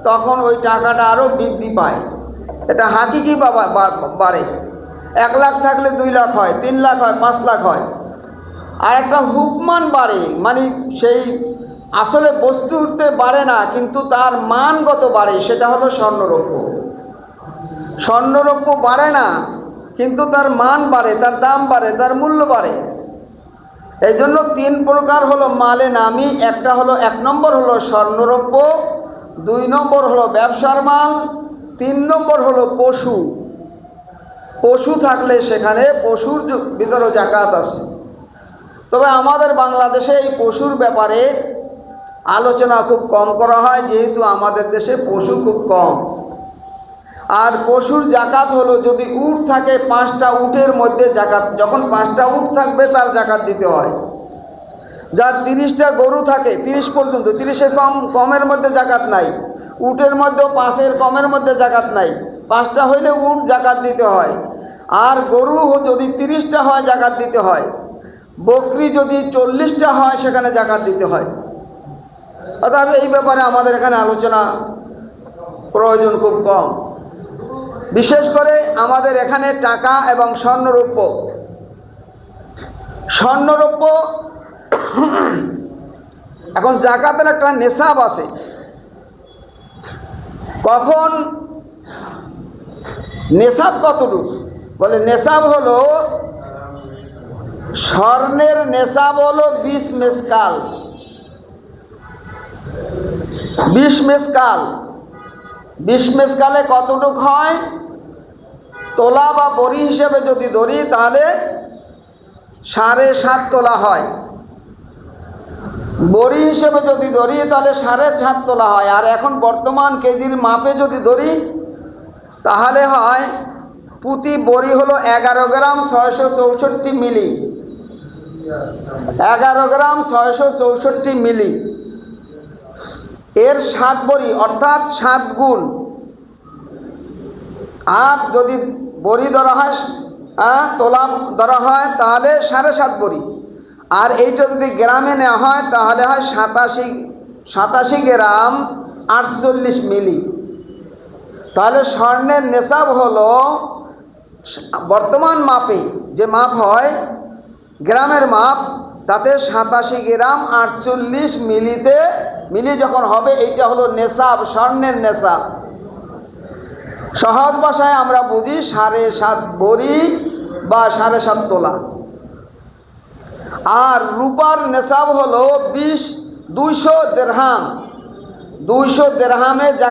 তখন ওই টাকাটা আরও বৃদ্ধি পায়। এটা হাকিকি বাড়ে। 1 লাখ থাকলে 2 লাখ হয়, 3 লাখ হয়, 5 লাখ হয়। আর একটা হুকমান বাড়ে, মানে সেই আসলে বস্তুতে বাড়ে না, কিন্তু তার মানগত বাড়ে, সেটা হলো স্বর্ণরৌপ্য। স্বর্ণরৌপ্য বাড়ে না, কিন্তু তার মান বাড়ে, তার দাম বাড়ে, তার মূল্য বাড়ে। এই জন্য 3 প্রকার হলো মালে নামি। একটা হলো 1 নম্বর হলো স্বর্ণরৌপ্য, 2 নম্বর হলো ব্যবসার মাল, 3 নম্বর হলো পশু। পশু থাকলে সেখানে পশুর ভিতরেও জাকাত আছে। তবে আমাদের বাংলাদেশে এই পশুর ব্যাপারে আলোচনা খুব কম করা হয়, যেহেতু আমাদের দেশে পশু খুব কম। আর পশুর জাকাত হলো, যদি উট থাকে 5টা উটের মধ্যে জাকাত, যখন 5টা উট থাকবে তার জাকাত দিতে হয়। যার 30টা গরু থাকে, 30 পর্যন্ত, 30-এর কমের মধ্যে জাকাত নাই। উটের মধ্যেও 5-এর কমের মধ্যে জাকাত নাই। 5টা হইলে উট জাকাত দিতে হয়। আর গরু যদি 30টা হয় জাকাত দিতে হয়। বকরি যদি 40টা হয় সেখানে জাকাত দিতে হয়। অর্থাৎ এই ব্যাপারে আমাদের এখানে আলোচনা প্রয়োজন খুব কম। বিশেষ করে আমাদের এখানে টাকা এবং স্বর্ণরৌপ্য, এখন জাকাতের একটা নেশাব আছে। কখন নেশাব কতটুকু? বলে নেশাব হলো, স্বর্ণের নেশাব হলো 20 মেসকাল। 20 মেসকাল। 20 মেসকালে কতটুক হয়? তোলা বা বড়ি হিসেবে যদি ধরি তাহলে 7.5 তোলা হয়। বড়ি হিসেবে যদি ধরি তাহলে 7.5 তোলা হয়। আর এখন বর্তমান কেজির মাপে যদি ধরি তাহলে হয় প্রতি বড়ি হলো 11 গ্রাম 664 মিলি। 11 গ্রাম 664 মিলি। এর 7 বড়ি, অর্থাৎ 7 গুণ। আর যদি বড়ি ধরা হয়, তোলা ধরা হয়, তাহলে 7.5 বড়ি। আর এইটা যদি গ্রামে নেওয়া হয় তাহলে হয় 87 গ্রাম 48 মিলি। তাহলে স্বর্ণের নেশাব হলো বর্তমান মাপে যে মাপ হয়, গ্রামের মাপ, তাতে 87 গ্রাম 48 মিলি যখন হবে, এইটা হলো নেশাব, স্বর্ণের নেশাব। সহজ ভাষায় আমরা বুঝি 7.5 বড়ি বা 7.5 তোলা। আর রূপার নেশাব হলো 200 দেরহাম। 200 দেরহামে